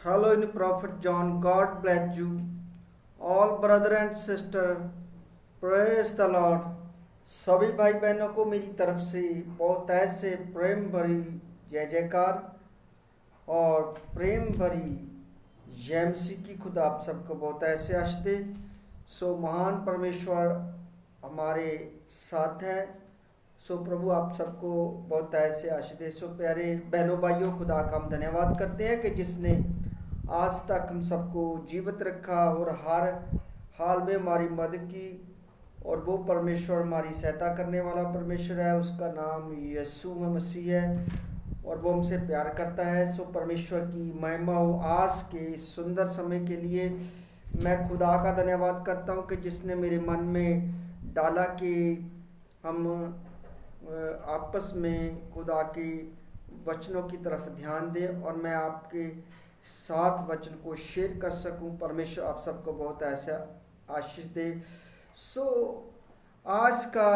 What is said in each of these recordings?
Hello in Prophet John. God bless you. All brother and sister. Praise the Lord. सभी भाई बहनों को मेरी तरफ से बहुत ऐसे प्रेम भरी जय जयकार और प्रेम भरी जय मसीह की खुदा आप सबको बहुत ऐसे आशीष दे। सो महान परमेश्वर हमारे साथ है। सो प्रभु आप सबको बहुत ऐसे आशीष दे। सो प्यारे बहनों भाइयों, खुदा का हम धन्यवाद करते हैं कि जिसने आज तक हम सबको जीवित रखा और हर हाल में हमारी मदद की। और वो परमेश्वर हमारी सहायता करने वाला परमेश्वर है, उसका नाम यीशु मसीह है और वो हमसे प्यार करता है। सो परमेश्वर की महिमा हो। आज के इस सुंदर समय के लिए मैं खुदा का धन्यवाद करता हूँ कि जिसने मेरे मन में डाला कि हम आपस में खुदा के वचनों की तरफ ध्यान दें और मैं आपके साथ वचन को शेयर कर सकूं। परमेश्वर आप सबको बहुत ऐसा आशीष दे। सो आज का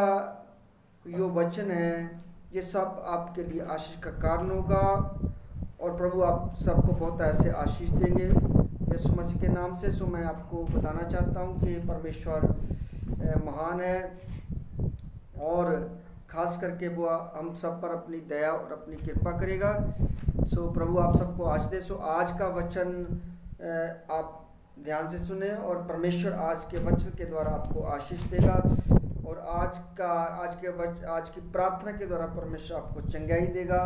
जो वचन है ये सब आपके लिए आशीष का कारण होगा और प्रभु आप सबको बहुत ऐसे आशीष देंगे यीशु मसीह के नाम से। सो मैं आपको बताना चाहता हूँ कि परमेश्वर महान है और खास करके वो हम सब पर अपनी दया और अपनी कृपा करेगा। सो प्रभु आप सबको आशीष दे। सो आज का वचन आप ध्यान से सुने और परमेश्वर आज के वचन के द्वारा आपको आशीष देगा और आज की प्रार्थना के द्वारा परमेश्वर आपको चंगाई देगा।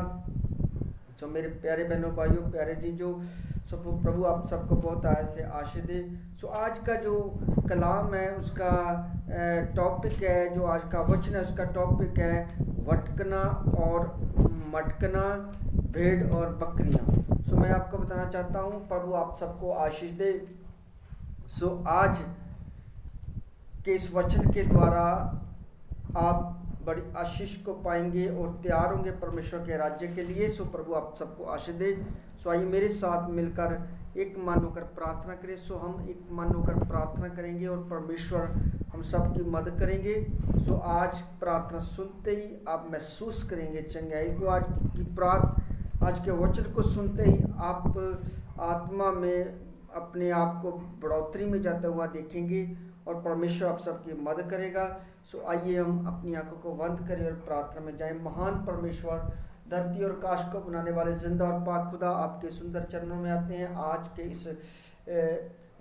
सो मेरे प्यारे बहनों भाइयों, प्यारे जीजो, सो प्रभु आप सबको बहुत ऐसे आशीष दे। सो आज का जो कलाम है उसका टॉपिक है, जो आज का वचन है उसका टॉपिक है भटकना और मटकना, भेड़ और बकरियां। सो मैं आपको बताना चाहता हूँ प्रभु आप सबको आशीष दे। सो आज के इस वचन के द्वारा आप बड़ी आशीष को पाएंगे और तैयार होंगे परमेश्वर के राज्य के लिए। सो प्रभु आप सबको आशीष दे। सो आइए मेरे साथ मिलकर एक मन होकर प्रार्थना करें। सो हम एक मन होकर प्रार्थना करेंगे और परमेश्वर हम सब की मदद करेंगे। सो आज प्रार्थना सुनते ही आप महसूस करेंगे चंगाई को। आज के वचन को सुनते ही आप आत्मा में अपने आप को बढ़ोतरी में जाता हुआ देखेंगे और परमेश्वर आप सबकी मदद करेगा। सो आइए हम अपनी आंखों को बंद करें और प्रार्थना में जाएं। महान परमेश्वर, धरती और आकाश को बनाने वाले जिंदा और पाक खुदा, आपके सुंदर चरणों में आते हैं। आज के इस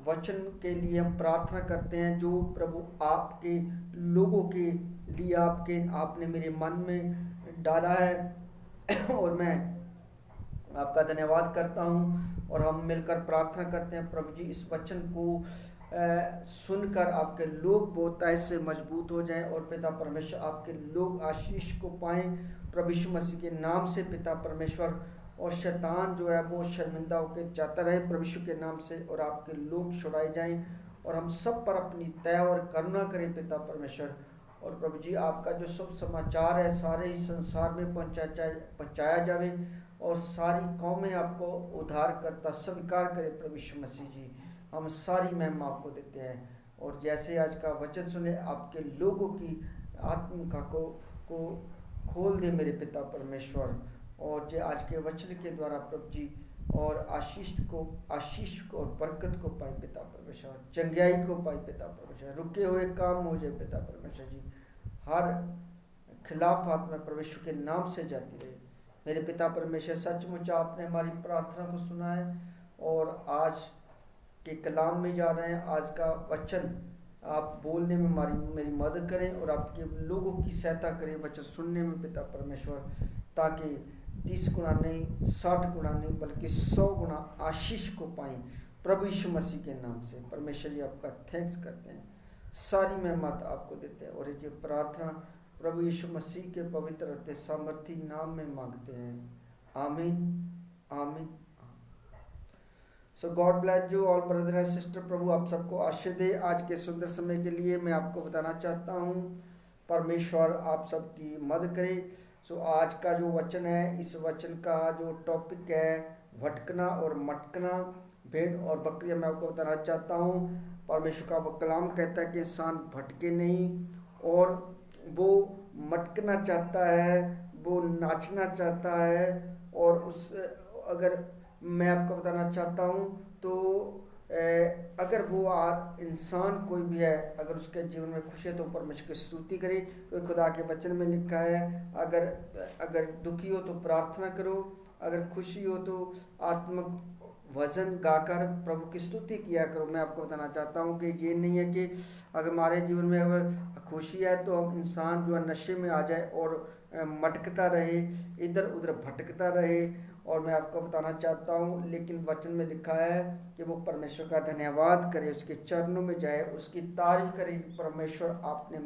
वचन के लिए हम प्रार्थना करते हैं जो प्रभु आपके लोगों के लिए आपने मेरे मन में डाला है और मैं आपका धन्यवाद करता हूं और हम मिलकर प्रार्थना करते हैं। प्रभु जी, इस वचन को सुनकर आपके लोग बहुत ऐसे मजबूत हो जाएं और पिता परमेश्वर आपके लोग आशीष को पाएं प्रभु यीशु मसीह के नाम से पिता परमेश्वर। और शैतान जो है वो शर्मिंदा होकर जाता रहे प्रभु यीशु के नाम से और आपके लोग छुड़ाए जाएं और हम सब पर अपनी दया और करुणा करें पिता परमेश्वर। और प्रभु जी, आपका जो शुभ समाचार है सारे ही संसार में पहुँचाया जाए और सारी कौमें आपको उद्धार करता स्वीकार करे प्रभु यीशु मसीह जी। हम सारी महिमा आपको देते हैं और जैसे आज का वचन सुने आपके लोगों की आत्मिका को खोल दे मेरे पिता परमेश्वर। और जो आज के वचन के द्वारा प्रभु जी और आशीष को और बरकत को पाए पिता परमेश्वर, चंगाई को पाए पिता परमेश्वर, रुके हुए काम हो जाए पिता परमेश्वर जी। हर खिलाफ आत्मा परमेश्वर के नाम से जाती रहे मेरे पिता परमेश्वर। सचमुच आपने हमारी प्रार्थना को सुना है और आज के कलाम में जा रहे हैं। आज का वचन आप बोलने में मेरी मदद करें और आपके लोगों की सहायता करें वचन सुनने में पिता परमेश्वर, ताकि 30 गुना नहीं, 60 गुना नहीं, बल्कि 100 गुना आशीष को पाएं प्रभु यीशु मसीह के नाम से। परमेश्वर जी आपका थैंक्स करते हैं, सारी मेहमत आपको देते हैं और ये प्रार्थना प्रभु यीशु मसीह के पवित्र सामर्थी नाम में मांगते हैं। आमीन, आमीन। So God bless you all brother and sister. प्रभु आप सबको आशीष दे। आज के सुंदर समय के लिए मैं आपको बताना चाहता हूँ परमेश्वर आप सबकी मदद करे। सो आज का जो वचन है, इस वचन का जो टॉपिक है भटकना और मटकना, भेड़ और बकरियां, मैं आपको बताना चाहता हूँ। परमेश्वर का वो कलाम कहता है कि इंसान भटके नहीं और वो मटकना चाहता है, वो नाचना चाहता है और उस अगर मैं आपको बताना चाहता हूँ। तो अगर वो इंसान कोई भी है, अगर उसके जीवन में खुशी है तो परमेश्वर की स्तुति करे, क्योंकि खुदा के वचन में लिखा है अगर अगर दुखी हो तो प्रार्थना करो, अगर खुशी हो तो आत्मक भजन गाकर प्रभु की स्तुति किया करो। मैं आपको बताना चाहता हूँ कि ये नहीं है कि अगर हमारे जीवन में अगर खुशी है तो हम इंसान जो है नशे में आ जाए और मटकता रहे, इधर उधर भटकता रहे। और मैं आपको बताना चाहता हूँ, लेकिन वचन में लिखा है कि वो परमेश्वर का धन्यवाद करे, उसके चरणों में जाए, उसकी तारीफ करे कि परमेश्वर आपने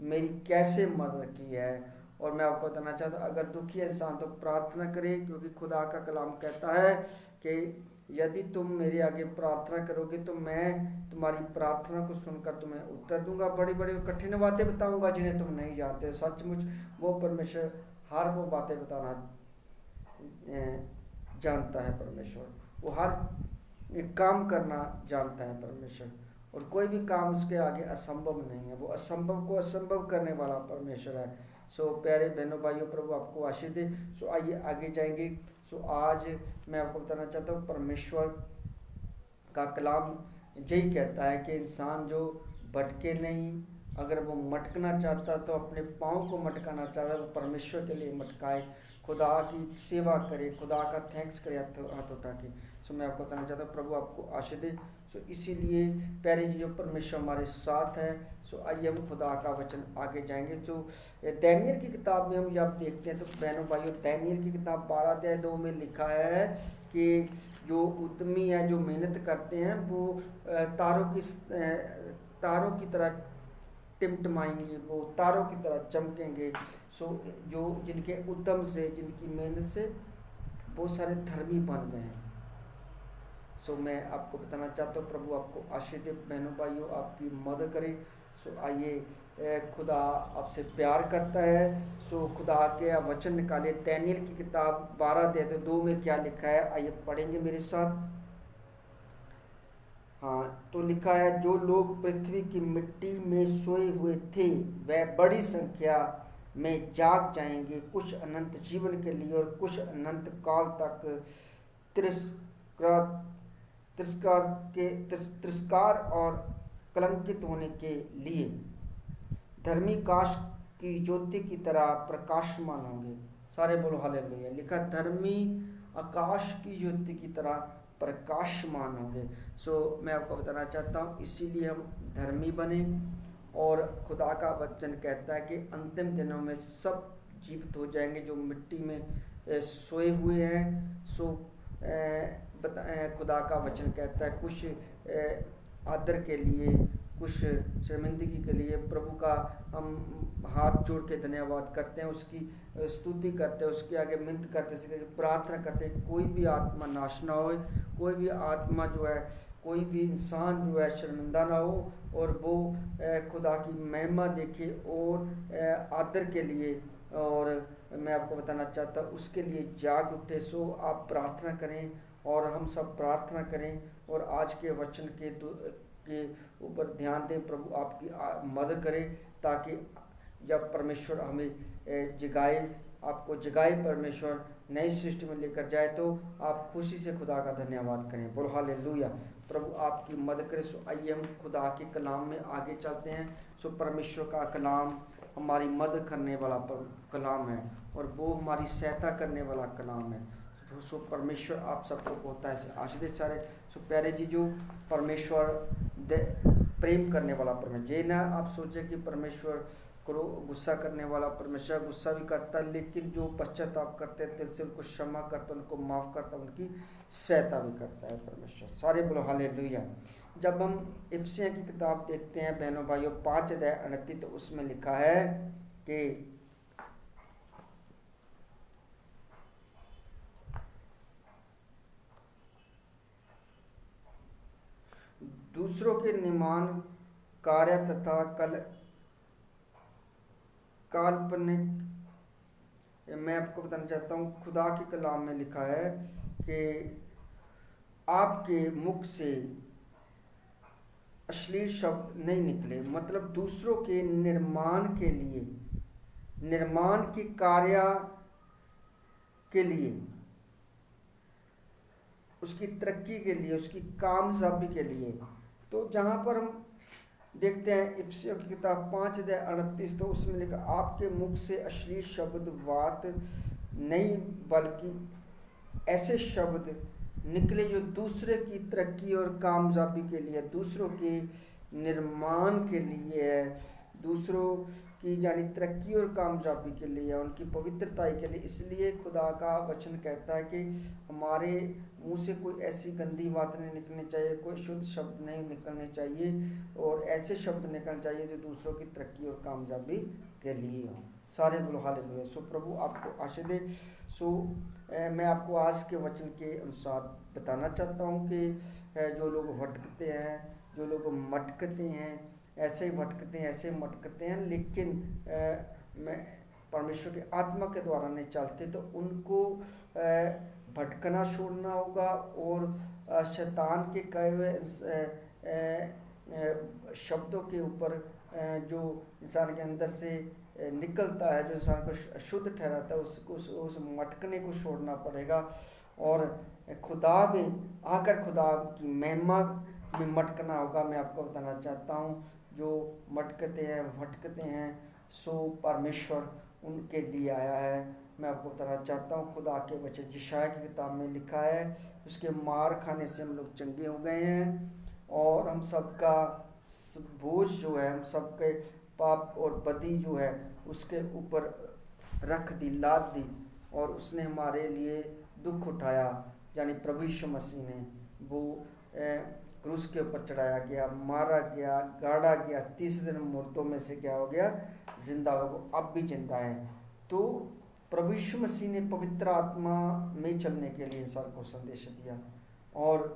मेरी कैसे मदद की है। और मैं आपको बताना चाहता हूँ, अगर दुखी इंसान तो प्रार्थना करे, क्योंकि खुदा का कलाम कहता है कि यदि तुम मेरे आगे प्रार्थना करोगे तो मैं तुम्हारी प्रार्थना को सुनकर तुम्हें उत्तर दूंगा, बड़ी बड़ी कठिन बातें बताऊंगा जिन्हें तुम नहीं जानते। सचमुच वो परमेश्वर हर वो बातें बताना जानता है। परमेश्वर वो हर काम करना जानता है परमेश्वर, और कोई भी काम उसके आगे असंभव नहीं है। वो असंभव को असंभव करने वाला परमेश्वर है। सो प्यारे बहनों भाइयों, प्रभु आपको आशीष दे। सो आइए आगे जाएंगे। सो आज मैं आपको बताना चाहता हूँ, परमेश्वर का कलाम यही कहता है कि इंसान जो भटके नहीं, अगर वो मटकना चाहता तो अपने पाँव को मटकाना चाहता तो परमेश्वर के लिए मटकाए, खुदा की सेवा करे, खुदा का थैंक्स करे हाथ उठा के। सो मैं आपको बताना चाहता हूँ, प्रभु आपको आशीष दे। सो इसीलिए प्यारे जी, जो परमेश्वर हमारे साथ है। सो आइए हम खुदा का वचन आगे जाएंगे। तो दानियेल की किताब में हम जब देखते हैं तो बहनों भाइयों, दानियेल की किताब 12 अध्याय 2 में लिखा है कि जो उद्यमी है, जो मेहनत करते हैं, वो तारों की तरह टिमटिमाएंगे, वो तारों की तरह चमकेंगे। सो जो जिनके उद्यम से, जिनकी मेहनत से बहुत सारे धर्मी बन गए हैं। सो मैं आपको बताना चाहता हूँ, प्रभु आपको आशीष दे। बहनों भाइयों, आपकी मदद करे। सो आइए, खुदा आपसे प्यार करता है। सो खुदा के वचन निकाले। दानियेल की किताब 12 अध्याय 2 में क्या लिखा है, आइए पढ़ेंगे मेरे साथ। हाँ, तो लिखा है, जो लोग पृथ्वी की मिट्टी में सोए हुए थे वह बड़ी संख्या में जाग जाएंगे, कुछ अनंत जीवन के लिए और कुछ अनंत काल तक तिरस्कार तिरस्कार और कलंकित होने के लिए। धर्मी काश की ज्योति की तरह प्रकाशमान होंगे। सारे बोलो हालेलुया। लिखा, धर्मी आकाश की ज्योति की तरह प्रकाशमान होंगे। सो मैं आपको बताना चाहता हूँ, इसीलिए हम धर्मी बने। और खुदा का वचन कहता है कि अंतिम दिनों में सब जीवित हो जाएंगे जो मिट्टी में सोए हुए हैं। सो खुदा का वचन कहता है, कुछ आदर के लिए, कुछ शर्मिंदगी के लिए प्रभु का हम हाथ जोड़ के धन्यवाद करते हैं, उसकी स्तुति करते हैं, उसके आगे मिन्नत करते हैं, प्रार्थना करते हैं। कोई भी आत्मा नाश ना हो, कोई भी आत्मा जो है, कोई भी इंसान जो है शर्मिंदा ना हो, और वो खुदा की महिमा देखे और आदर के लिए, और मैं आपको बताना चाहता हूँ उसके लिए जाग उठे। सो आप प्रार्थना करें और हम सब प्रार्थना करें और आज के वचन के ऊपर ध्यान दें। प्रभु आपकी मदद करे, ताकि जब परमेश्वर हमें जगाए, आपको जगाए, परमेश्वर नई सृष्टि में लेकर जाए, तो आप खुशी से खुदा का धन्यवाद करें। बोलो हालेलुया। प्रभु आपकी मदद करे। सो आइए हम खुदा के कलाम में आगे चलते हैं। सो परमेश्वर का कलाम हमारी मदद करने वाला कलाम है, और वो हमारी सहायता करने वाला कलाम है। सो परमेश्वर आप सबको होता है आशीष सारे। सो प्यारे जी, जो परमेश्वर प्रेम करने वाला परमेश्वर, ये ना आप सोचे कि परमेश्वर को गुस्सा करने वाला परमेश्वर गुस्सा भी करता है, लेकिन जो पश्चाताप करते हैं, दिल से उनको क्षमा करता है, उनको माफ़ करता है, उनकी सहायता भी करता है परमेश्वर। सारे बोलो हालेलुया। जब हम इफिसियों की किताब देखते हैं बहनों भाइयों, 5 अध्याय 29, तो उसमें लिखा है कि दूसरों के निर्माण कार्य तथा काल्पनिक। मैं आपको बताना चाहता हूँ, खुदा के कलाम में लिखा है कि आपके मुख से अश्लील शब्द नहीं निकले। मतलब दूसरों के निर्माण के लिए, निर्माण के कार्य के लिए उसकी तरक्की के लिए, उसकी कामयाबी के लिए। तो जहाँ पर हम देखते हैं इफिसियों की किताब 5:38, तो उसमें लिखा, आपके मुख से अश्लील शब्द बात नहीं, बल्कि ऐसे शब्द निकले जो दूसरे की तरक्की और कामयाबी के लिए, दूसरों के निर्माण के लिए है, दूसरों की जानी तरक्की और कामयाबी के लिए, उनकी पवित्रताई के लिए। इसलिए खुदा का वचन कहता है कि हमारे मुंह से कोई ऐसी गंदी बात नहीं निकलनी चाहिए, कोई शुद्ध शब्द नहीं निकलने चाहिए, और ऐसे शब्द निकलने चाहिए जो दूसरों की तरक्की और कामयाबी के लिए हों। सारे बोलो हालेलुया। सो प्रभु आपको आशीष दे। सो मैं आपको आज के वचन के अनुसार बताना चाहता हूँ कि जो लोग भटकते हैं, जो लोग मटकते हैं, ऐसे ही भटकते हैं, ऐसे मटकते हैं, लेकिन मैं परमेश्वर की आत्मा के द्वारा नहीं चलते, तो उनको भटकना छोड़ना होगा, और शैतान के कहे हुए शब्दों के ऊपर जो इंसान के अंदर से निकलता है, जो इंसान को अशुद्ध ठहराता है, उसको उस मटकने को छोड़ना पड़ेगा, और खुदा में आकर खुदा की महिमा में मटकना होगा। मैं आपको बताना चाहता हूँ, जो मटकते हैं, भटकते हैं, सो परमेश्वर उनके लिए आया है। मैं आपको बताना चाहता हूँ, खुदा के वचन यशायाह की किताब में लिखा है, उसके मार खाने से हम लोग चंगे हो गए हैं, और हम सबका बोझ जो है, हम सबके पाप और बदी जो है उसके ऊपर रख दी, लाद दी, और उसने हमारे लिए दुख उठाया, यानी प्रभु यीशु मसीह ने वो क्रूस के ऊपर चढ़ाया गया, मारा गया, गाड़ा गया, तीसरे दिन मुर्दों में से क्या हो गया, जिंदा हो गया। वो अब भी जिंदा है। तो प्रभु यीशु मसीह ने पवित्र आत्मा में चलने के लिए इंसान को संदेश दिया, और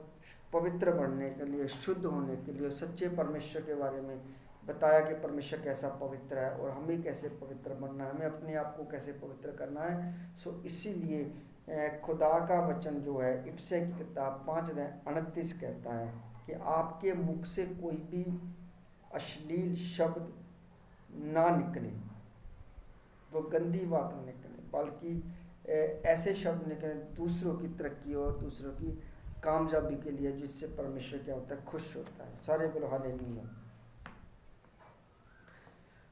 पवित्र बनने के लिए, शुद्ध होने के लिए, सच्चे परमेश्वर के बारे में बताया कि परमेश्वर कैसा पवित्र है, और हमें कैसे पवित्र बनना है, हमें अपने आप को कैसे पवित्र करना है। सो इसीलिए खुदा का वचन जो है इफिसियों की किताब 5:38 कहता है कि आपके मुख से कोई भी अश्लील शब्द ना निकले, वो गंदी बात ना निकले, बल्कि ऐसे शब्द निकले दूसरों की तरक्की और दूसरों की कामयाबी के लिए, जिससे परमेश्वर क्या होता है, खुश होता है। सारे बोलो हालेलुया।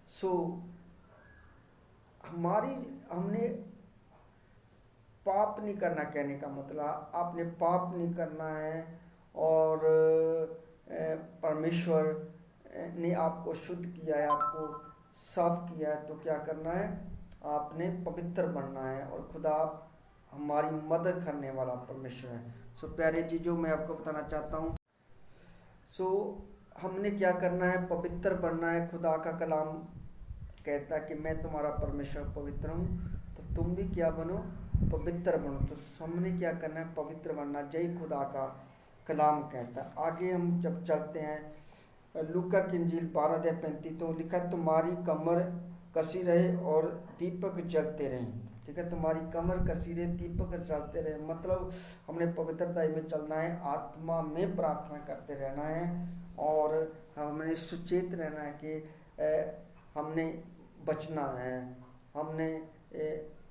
सो हमने पाप नहीं करना, कहने का मतलब आपने पाप नहीं करना है, और परमेश्वर ने आपको शुद्ध किया है, आपको साफ किया है, तो क्या करना है, आपने पवित्र बनना है, और खुदा हमारी मदद करने वाला परमेश्वर है। सो प्यारे जी, जो मैं आपको बताना चाहता हूँ, सो हमने क्या करना है, पवित्र बनना है। खुदा का कलाम कहता है कि मैं तुम्हारा परमेश्वर पवित्र हूँ, तो तुम भी क्या बनो, पवित्र बनो। तो हमने क्या करना है, पवित्र बनना, जय खुदा का कलाम कहता है। आगे हम जब चलते हैं, लूका की इंजील 12:35, तो लिखा, तुम्हारी कमर कसी रहे और दीपक जलते रहें। ठीक है, तुम्हारी कमर कसी रहे, दीपक जलते रहे, मतलब हमने पवित्रता में चलना है, आत्मा में प्रार्थना करते रहना है, और हमने सुचेत रहना है कि हमने बचना है, हमने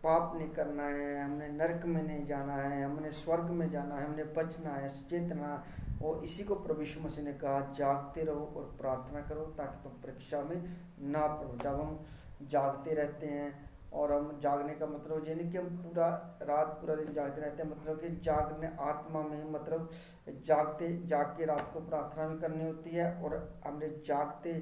पाप नहीं करना है, हमने नरक में नहीं जाना है, हमने स्वर्ग में जाना है, हमने बचना है, चेतना। और इसी को प्रभु यीशु मसीह ने कहा, जागते रहो और प्रार्थना करो ताकि तुम परीक्षा में ना पड़ो। जब हम जागते रहते हैं, और हम जागने का मतलब ये नहीं कि हम पूरा दिन जागते रहते हैं, मतलब कि जागने आत्मा में, मतलब जाग के रात को प्रार्थना भी करनी होती है, और हमने जागते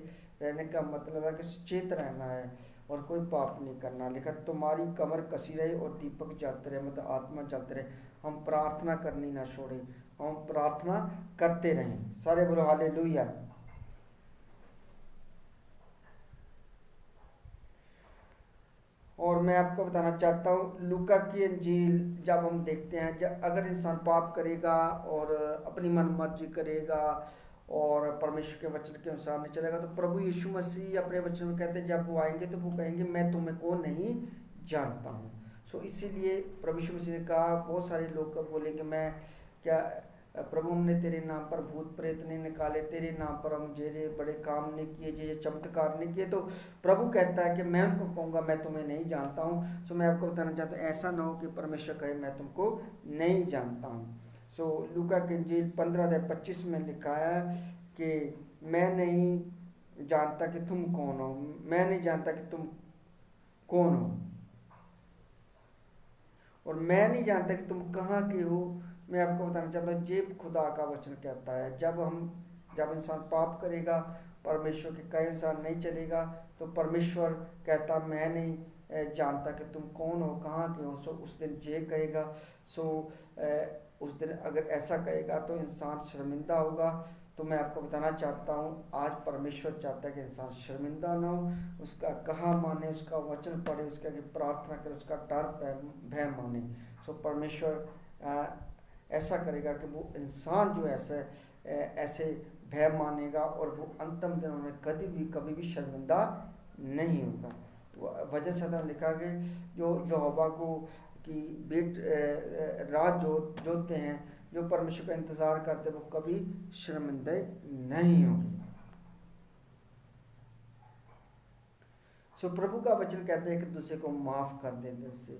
रहने का मतलब है कि सचेत रहना है और कोई पाप नहीं करना। लिखा, तुम्हारी कमर कसी रहे और दीपक जलते रहे, मतलब आत्मा जलते रहे। हम प्रार्थना करनी ना छोड़े, हम प्रार्थना करते रहें। सारे बोलो हालेलुया। और मैं आपको बताना चाहता हूँ, लूका की इंजील जब हम देखते हैं, जब अगर इंसान पाप करेगा और अपनी मन मर्जी करेगा और परमेश्वर के वचन के अनुसार नहीं चलेगा, तो प्रभु यीशु मसीह अपने वचन में कहते हैं, जब वो आएंगे तो वो कहेंगे, मैं तुम्हें को नहीं जानता हूँ। सो इसीलिए प्रभु यीशु मसीह ने कहा, बहुत सारे लोग बोलेंगे, मैं क्या प्रभु, हमने तेरे नाम पर भूत प्रेत नहीं निकाले, तेरे नाम पर हम जे बड़े काम नहीं किए, जे चमत्कार नहीं किए। तो प्रभु कहता है कि मैं उनको कहूँगा, मैं तुम्हें नहीं जानता हूँ। सो मैं आपको बताना चाहता हूँ, ऐसा ना हो कि परमेश्वर कहे, मैं तुमको नहीं जानता हूँ। सो लूका की इंजील 15:25 में लिखा है कि मैं नहीं जानता कि तुम कौन हो, मैं नहीं जानता कि तुम कौन हो, और मैं नहीं जानता कि तुम कहाँ के हो। मैं आपको बताना चाहता हूँ, ये खुदा का वचन कहता है। जब इंसान पाप करेगा, परमेश्वर के कहे इंसान नहीं चलेगा, तो परमेश्वर कहता मैं नहीं जानता कि तुम कौन हो, कहाँ के हो। सो उस दिन ये कहेगा। सो उस दिन अगर ऐसा कहेगा तो इंसान शर्मिंदा होगा। तो मैं आपको बताना चाहता हूँ, आज परमेश्वर चाहता है कि इंसान शर्मिंदा ना हो, उसका कहा माने, उसका वचन पढ़े, उसके आगे प्रार्थना करे, उसका डर भय माने। सो परमेश्वर ऐसा करेगा कि वो इंसान जो ऐसे भय मानेगा, और वो अंतिम दिनों में कभी भी शर्मिंदा नहीं होगा। वजह से लिखा गया, जो यहोवा को की राह जोते हैं, जो परमेश्वर का इंतज़ार करते, वो कभी शर्मिंदे नहीं होंगे। सो प्रभु का वचन कहते हैं कि दूसरे को माफ़ कर दे दिल से।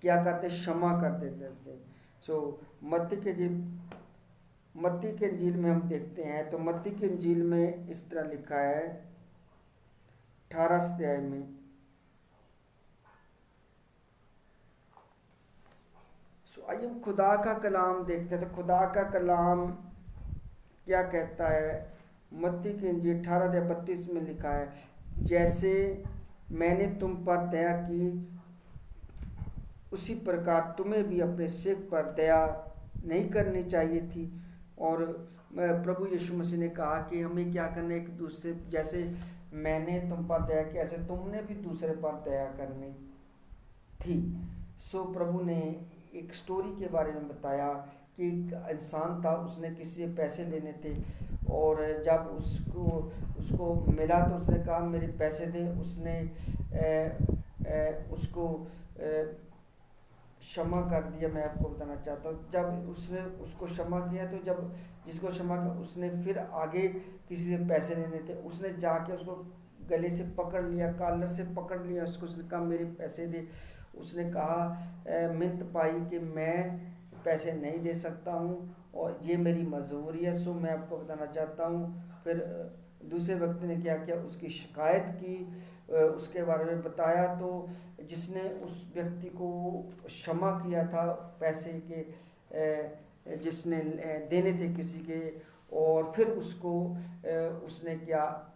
क्या करते? क्षमा कर दे दिल से। सो मत्ती के इंजील में हम देखते हैं, तो मत्ती के इंजील में इस तरह लिखा है 18 अध्याय में, आइए हम खुदा का कलाम देखते हैं। तो खुदा का कलाम क्या कहता है? मत्ती की इंजील 18:32 में लिखा है, जैसे मैंने तुम पर दया की, उसी प्रकार तुम्हें भी अपने सेवक पर दया नहीं करनी चाहिए थी। और प्रभु यीशु मसीह ने कहा कि हमें क्या करना है, एक दूसरे, जैसे मैंने तुम पर दया की, ऐसे तुमने भी दूसरे पर दया करनी थी। सो प्रभु ने एक स्टोरी के बारे में बताया कि एक इंसान था, उसने किसी से पैसे लेने थे, और जब उसको मिला तो उसने कहा मेरे पैसे दे। उसने उसको क्षमा कर दिया। मैं आपको बताना चाहता हूँ, जब उसने उसको क्षमा किया, तो जब जिसको क्षमा किया, उसने फिर आगे किसी से पैसे लेने थे, उसने जाके उसको गले से पकड़ लिया, कॉलर से पकड़ लिया, उसने कहा मेरे पैसे दे। उसने कहा मिन्नत पाई कि मैं पैसे नहीं दे सकता हूँ, और ये मेरी मजबूरी है। सो मैं आपको बताना चाहता हूँ, फिर दूसरे व्यक्ति ने क्या किया, उसकी शिकायत की, उसके बारे में बताया। तो जिसने उस व्यक्ति को क्षमा किया था पैसे के, जिसने देने थे किसी के, और फिर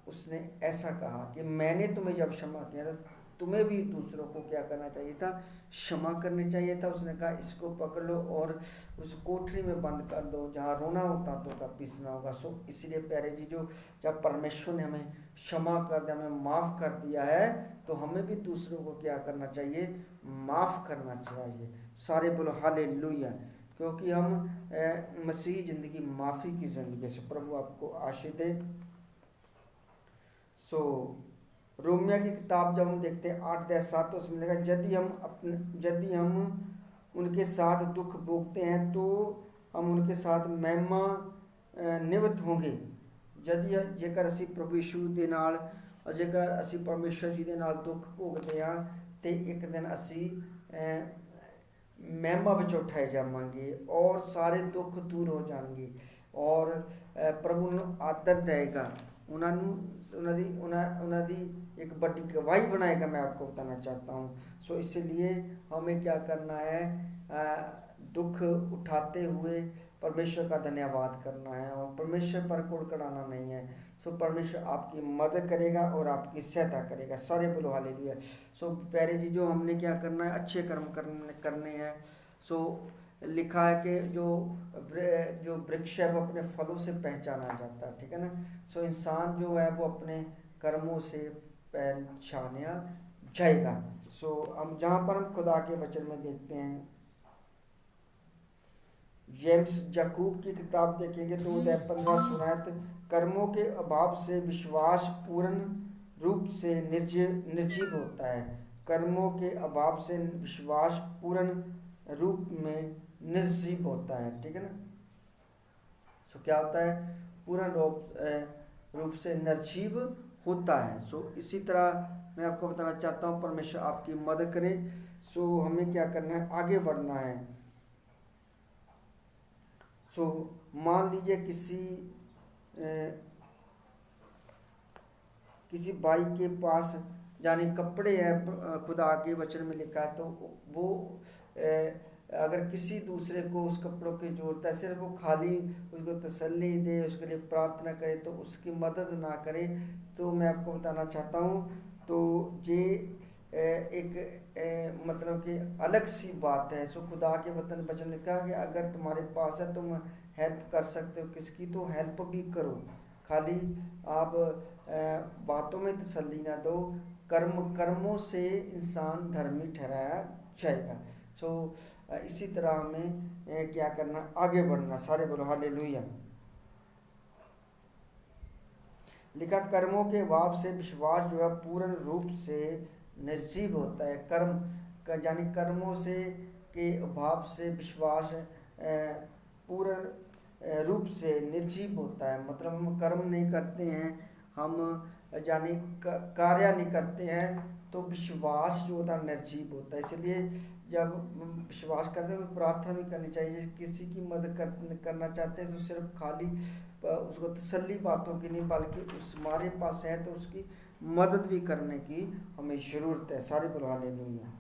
उसने ऐसा कहा कि मैंने तुम्हें जब क्षमा किया था, तुम्हें भी दूसरों को क्या करना चाहिए था? क्षमा करनी चाहिए था। उसने कहा इसको पकड़ लो और उस कोठरी में बंद कर दो, जहाँ रोना होता तो का पीसना होगा। सो इसलिए प्यारे जी, जो जब परमेश्वर ने हमें क्षमा कर दिया, हमें माफ़ कर दिया है, तो हमें भी दूसरों को क्या करना चाहिए? माफ़ करना चाहिए। सारे बोलो हालेलुया, क्योंकि हम मसीही ज़िंदगी माफ़ी की ज़िंदगी से। प्रभु आपको आशीष दे। सो रोमिया की किताब जब हम देखते हैं 8:7, तो उसमें लिखा यदि हम उनके साथ दुख भोगते हैं, तो हम उनके साथ महिमा निवत होंगे। ਜੇਕਰ ਅਸੀਂ ਪ੍ਰਭੂ ਯਿਸੂ ਦੇ ਨਾਲ, ਜੇਕਰ ਅਸੀਂ ਪਰਮੇਸ਼ਰ ਜੀ ਦੇ ਨਾਲ ਦੁੱਖ ਭੋਗਦੇ ਹਾਂ, ਤੇ ਇੱਕ ਦਿਨ ਅਸੀਂ ਮਹਿਮਾ ਵਿੱਚ ਉਠਾਏ ਜਾਵਾਂਗੇ, ਔਰ ਸਾਰੇ ਦੁੱਖ ਦੂਰ ਹੋ ਜਾਣਗੇ, ਔਰ ਪ੍ਰਭੂ ਨੂੰ ਆਦਰ ਦੇਗਾ, ਉਹਨਾਂ ਦੀ एक बड़ी गवाही बनाएगा। मैं आपको बताना चाहता हूँ। सो इसलिए हमें क्या करना है? दुख उठाते हुए परमेश्वर का धन्यवाद करना है, और परमेश्वर पर कुड़कुड़ाना नहीं है। सो परमेश्वर आपकी मदद करेगा और आपकी सहायता करेगा। सारे बोलो हालेलुया। सो प्यारे जी, जो हमने क्या करना है? अच्छे कर्म करने हैं। सो लिखा है कि जो वृक्ष है वो अपने फलों से पहचाना जाता है, ठीक है ना। सो इंसान जो है वो अपने कर्मों से पहचाना जाएगा। सो हम जहाँ पर हम खुदा के वचन में देखते हैं, जेम्स याकूब की किताब देखेंगे तो 15 सुनात, कर्मों के अभाव से विश्वास पूर्ण रूप से निर्जीव होता है। कर्मों के अभाव से विश्वास पूर्ण रूप में निर्जीव होता है, ठीक है ना। सो क्या होता है? पूर्ण रूप से निर्जीव होता है। सो इसी तरह मैं आपको बताना चाहता हूँ, परमेश्वर आपकी मदद करे। सो हमें क्या करना है? आगे बढ़ना है। सो मान लीजिए किसी भाई के पास यानी कपड़े हैं, खुदा के वचन में लिखा है, तो वो अगर किसी दूसरे को उस कपड़ों की जरूरत है, सिर्फ वो खाली उसको तसल्ली दे, उसके लिए प्रार्थना करे, तो उसकी मदद ना करे, तो मैं आपको बताना चाहता हूँ, तो ये एक मतलब कि अलग सी बात है। सो खुदा के वचन में लिखा कि अगर तुम्हारे पास है, तुम हेल्प कर सकते हो किसकी, तो हेल्प भी करो। खाली आप बातों में तसल्ली ना दो, कर्मों से इंसान धर्मी ठहराया जाएगा। सो इसी तरह हमें क्या करना, आगे बढ़ना। सारे बोलो हालेलुया। लिखा कर्मों के अभाव से विश्वास जो है पूर्ण रूप से निर्जीव होता है। कर्म का यानी कर्मों से के अभाव से विश्वास पूर्ण रूप से निर्जीव होता है। मतलब हम कर्म नहीं करते हैं, हम यानी कार्य नहीं करते हैं, तो विश्वास जो होता है निर्जीव होता है। इसलिए जब विश्वास करते हैं तो प्रार्थना भी करनी चाहिए। किसी की मदद करना चाहते हैं तो सिर्फ खाली उसको तसल्ली बातों की नहीं, बल्कि उस हमारे पास है तो उसकी मदद भी करने की हमें ज़रूरत है। सारे बोलो हालेलुया।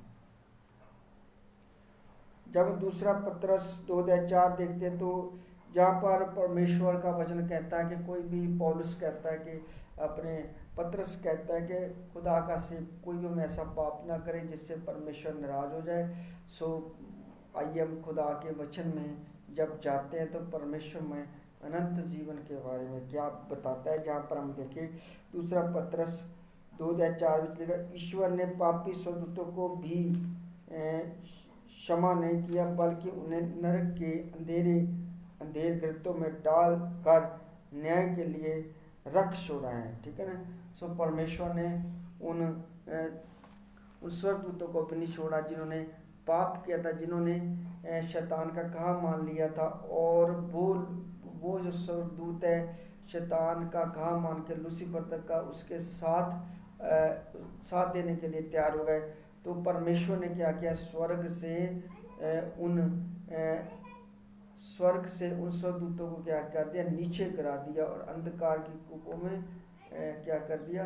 जब दूसरा पत्रस 2:4 देखते हैं, तो जहाँ पर परमेश्वर का वचन कहता है कि कोई भी, पौलुस कहता है कि अपने पत्रस कहता है कि खुदा का से कोई भी हम ऐसा पाप ना करे जिससे परमेश्वर नाराज हो जाए। सो आइए हम खुदा के वचन में जब जाते हैं तो परमेश्वर में अनंत जीवन के बारे में क्या बताता है। जहाँ पर हम देखें दूसरा पत्रस 2:4 में लिखा, ईश्वर ने पापी स्वर्गदूतों को भी क्षमा नहीं किया, बल्कि उन्हें नरक के अंधेर गृहों में डाल कर न्याय के लिए रख छोड़ा है। ठीक है ना। सो परमेश्वर ने उन स्वर्गदूतों को भी नहीं छोड़ा जिन्होंने पाप किया था, जिन्होंने शैतान का कहा मान लिया था, और वो जो स्वर्गदूत है शैतान का कहा मान के लूसीफर तक का उसके साथ देने के लिए तैयार हो गए। तो परमेश्वर ने क्या किया, स्वर्ग से उन स्वर्गदूतों को क्या कर दिया, नीचे गिरा दिया, और अंधकार की कूपों में क्या कर दिया,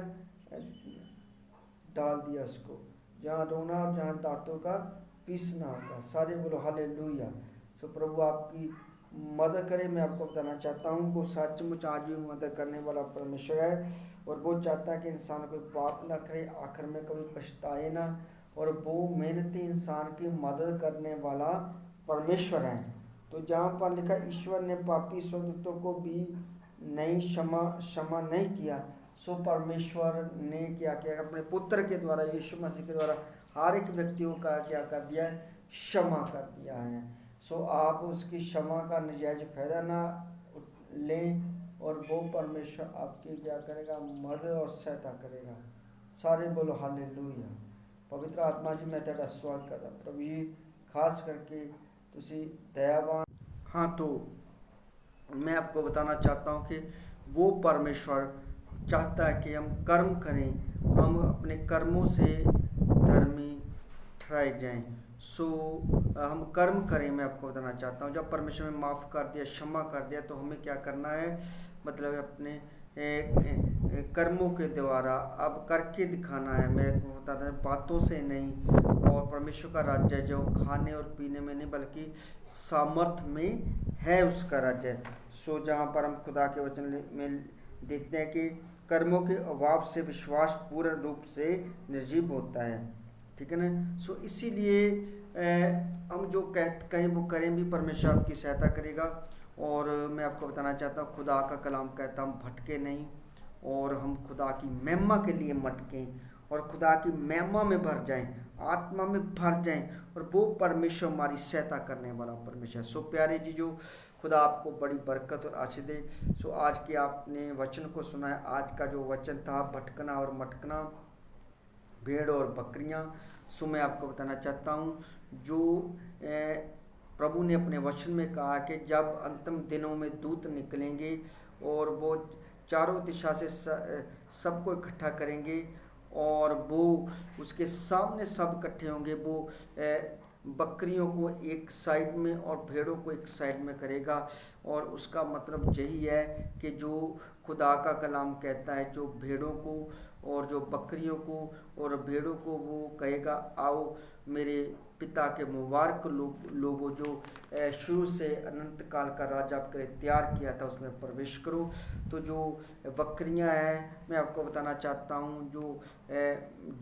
डाल दिया उसको, जहाँ रोना और जहाँ दांतों का पीसना होगा। सारे बोलो हालेलुया। सो प्रभु आपकी मदद करे। मैं आपको बताना चाहता हूँ वो सचमुच आज भी मदद करने वाला परमेश्वर है, और वो चाहता है कि इंसान कोई पाप ना करे, आखिर में कभी पछताए ना, और वो मेहनती इंसान की मदद करने वाला परमेश्वर है। तो जहाँ पर लिखा ईश्वर ने पापी स्वर्गदूतों को भी नहीं क्षमा नहीं किया, सो परमेश्वर ने क्या किया, अपने पुत्र के द्वारा, यीशु मसीह के द्वारा हर एक व्यक्तियों का क्या कर दिया है, क्षमा कर दिया है। सो आप उसकी क्षमा का नजायज फायदा ना लें, और वो परमेश्वर आपकी क्या करेगा, मदद और सहायता करेगा। सारे बोलो हालेलुया। पवित्र आत्मा जी मैं तेरा स्वागत करता प्रभु जी, खास करके तुसी दयावान। हाँ, तो मैं आपको बताना चाहता हूँ कि वो परमेश्वर चाहता है कि हम कर्म करें, हम अपने कर्मों से धर्मी ठहराए जाएं। सो हम कर्म करें। मैं आपको बताना चाहता हूँ जब परमेश्वर ने माफ़ कर दिया, क्षमा कर दिया, तो हमें क्या करना है, मतलब अपने कर्मों के द्वारा अब करके दिखाना है। मैं बताता हूँ बातों से नहीं, और परमेश्वर का राज्य जो खाने और पीने में नहीं बल्कि सामर्थ्य में है उसका राज्य। सो जहाँ पर हम खुदा के वचन में देखते हैं कि कर्मों के अभाव से विश्वास पूर्ण रूप से निर्जीव होता है। ठीक है ना। सो इसीलिए हम जो कहें वो करें भी, परमेश्वर आपकी सहायता करेगा। और मैं आपको बताना चाहता हूँ खुदा का कलाम कहता हम भटके नहीं, और हम खुदा की महिमा के लिए मटकें, और खुदा की महिमा में भर जाएं, आत्मा में भर जाएं, और वो परमेश्वर हमारी सहायता करने वाला परमेश्वर। सो प्यारे जी, जो खुदा आपको बड़ी बरकत और आशीष दे। सो आज के आपने वचन को सुना है। आज का जो वचन था भटकना और मटकना, भेड़ और बकरियां। सो मैं आपको बताना चाहता हूँ जो प्रभु ने अपने वचन में कहा कि जब अंतिम दिनों में दूत निकलेंगे और वो चारों दिशा से सबको इकट्ठा करेंगे, और वो उसके सामने सब इकट्ठे होंगे, वो बकरियों को एक साइड में और भेड़ों को एक साइड में करेगा। और उसका मतलब यही है कि जो खुदा का कलाम कहता है, जो भेड़ों को और जो बकरियों को और भेड़ों को वो कहेगा, आओ मेरे पिता के मुबारक लोगों जो शुरू से अनंत काल का राज आपके लिए तैयार किया था उसमें प्रवेश करो। तो जो बकरियां हैं, मैं आपको बताना चाहता हूँ, जो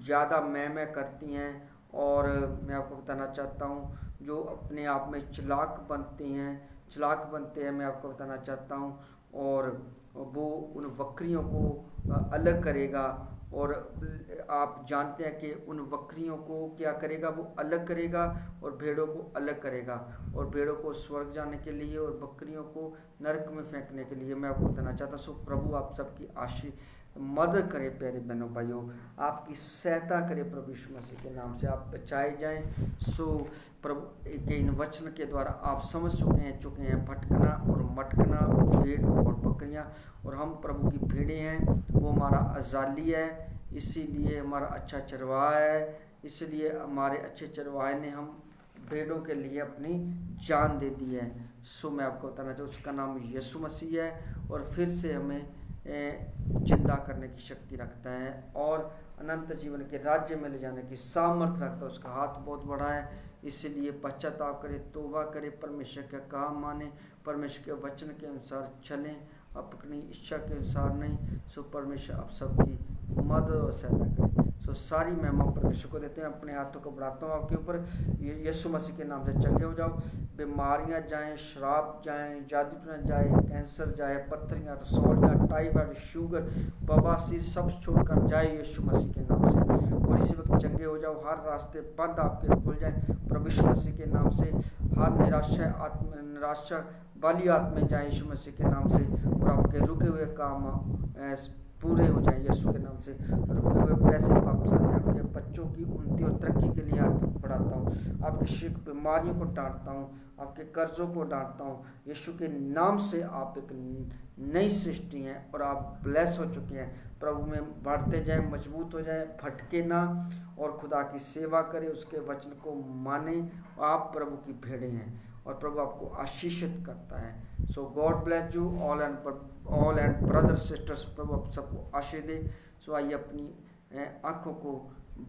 ज़्यादा मैं करती हैं, और मैं आपको बताना चाहता हूँ जो अपने आप में चालाक बनते हैं, मैं आपको बताना चाहता हूँ। और वो उन बकरियों को अलग करेगा। और आप जानते हैं कि उन बकरियों को क्या करेगा, वो अलग करेगा और भेड़ों को अलग करेगा। और भेड़ों को स्वर्ग जाने के लिए और बकरियों को नरक में फेंकने के लिए मैं आपको बताना चाहता हूँ। सो प्रभु आप सबकी मदद करे प्यारे बहनों भाइयों, आपकी सहायता करे प्रभु यीशु मसीह के नाम से, आप बचाए जाएं। सो प्रभु के इन वचन के द्वारा आप समझ चुके हैं भटकना और मटकना, भेड़ और बकरियां, और हम प्रभु की भेड़ें हैं। वो हमारा अजाली है, इसीलिए हमारा अच्छा चरवाहा है, इसलिए हमारे अच्छे चरवाहे ने हम भेड़ों के लिए अपनी जान दे दी है। सो मैं आपको बताना चाहूँ उसका नाम यीशु मसीह है, और फिर से हमें जिंदा करने की शक्ति रखता है और अनंत जीवन के राज्य में ले जाने की सामर्थ्य रखता है। उसका हाथ बहुत बड़ा है, इसलिए पश्चाताप करे, तौबा करे, परमेश्वर का काम माने, परमेश्वर के वचन के अनुसार चलें, अपनी इच्छा के अनुसार नहीं। सो परमेश्वर आप सबकी मदद और सहायता करें। सो सारी महिमा परमेश्वर को देते हैं। अपने हाथों को बढ़ाता हूँ आपके ऊपर, यीशु मसीह के नाम से चंगे हो जाओ। बीमारियां जाएं, श्राप जाएं, जादू टूना जाए, कैंसर जाए, पत्थरियाँ, रसौलियाँ, टाइफाइड, शुगर, बवासीर सब छोड़कर जाए यीशु मसीह के नाम से। और इसी वक्त चंगे हो जाओ, हर रास्ते बंद आपके खुल जाए प्रभु यीशु मसीह के नाम से। हर निराशा वाली आत्में जाए यीशु मसीह के नाम से, और आपके रुके हुए काम पूरे हो जाए यीशु के नाम से। रुके हुए पैसे वापस आ जाए, आपके बच्चों की उन्नति और तरक्की के लिए हाथ बढ़ाता हूँ। आपके शिक बीमारियों को डांटता हूँ, आपके कर्जों को डांटता हूँ यीशु के नाम से। आप एक नई सृष्टि हैं और आप ब्लेस हो चुके हैं। प्रभु में बढ़ते जाएं, मजबूत हो जाएं, भटके ना, और खुदा की सेवा करें, उसके वचन को माने। आप प्रभु की भेड़ें हैं और प्रभु आपको आशीषित करता है। So God bless you all and brother sisters, प्रभु आप सबको आशीष दे। सो आइए अपनी आंखों को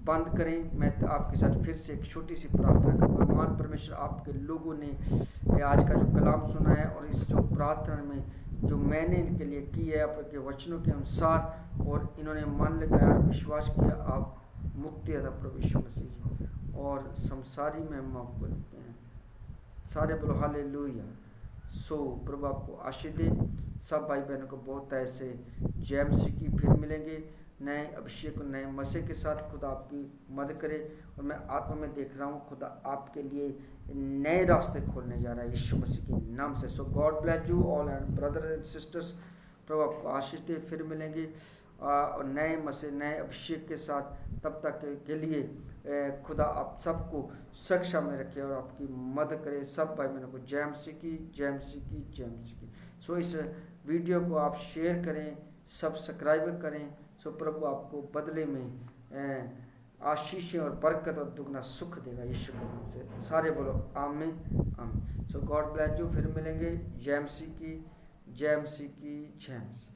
बंद करें। मैं आपके साथ फिर से एक छोटी सी प्रार्थना करूँगा। महान परमेश्वर, आपके लोगों ने आज का जो कलाम सुना है और इस जो प्रार्थना में जो मैंने इनके लिए की है आपके वचनों के अनुसार, और इन्होंने मन लगाया, विश्वास किया, आप मुक्ति अदा प्रभु यीशु मसीह जी, और संसारी महिमा आपको देते हैं। सारे बोलो हालेलुया। सो प्रभु आपको आशीष दे। सब भाई बहनों को बहुत ऐसे जय मसीह की फिर मिलेंगे नए अभिषेक और नए मसीह के साथ। खुदा आपकी मदद करे, और मैं आत्मा में देख रहा हूँ खुदा आपके लिए नए रास्ते खोलने जा रहा है यीशु मसीह के नाम से। So God bless you all and brother and sisters, प्रभु आपको आशीष दे। फिर मिलेंगे और नए मसीह नए अभिषेक के साथ। तब तक के लिए खुदा आप सबको सुरक्षा में रखे और आपकी मदद करे। सब भाई बहनों को जय मसीह की, जय मसीह की, जय मसीह की। सो इस वीडियो को आप शेयर करें, सब्सक्राइब करें। सो प्रभु आपको बदले में आशीषें और बरकत और दुगना सुख देगा यीशु के नाम से। सारे बोलो आमीन आमीन। So God bless you. फिर मिलेंगे। जय मसीह की, जय मसीह की, जय मसीह।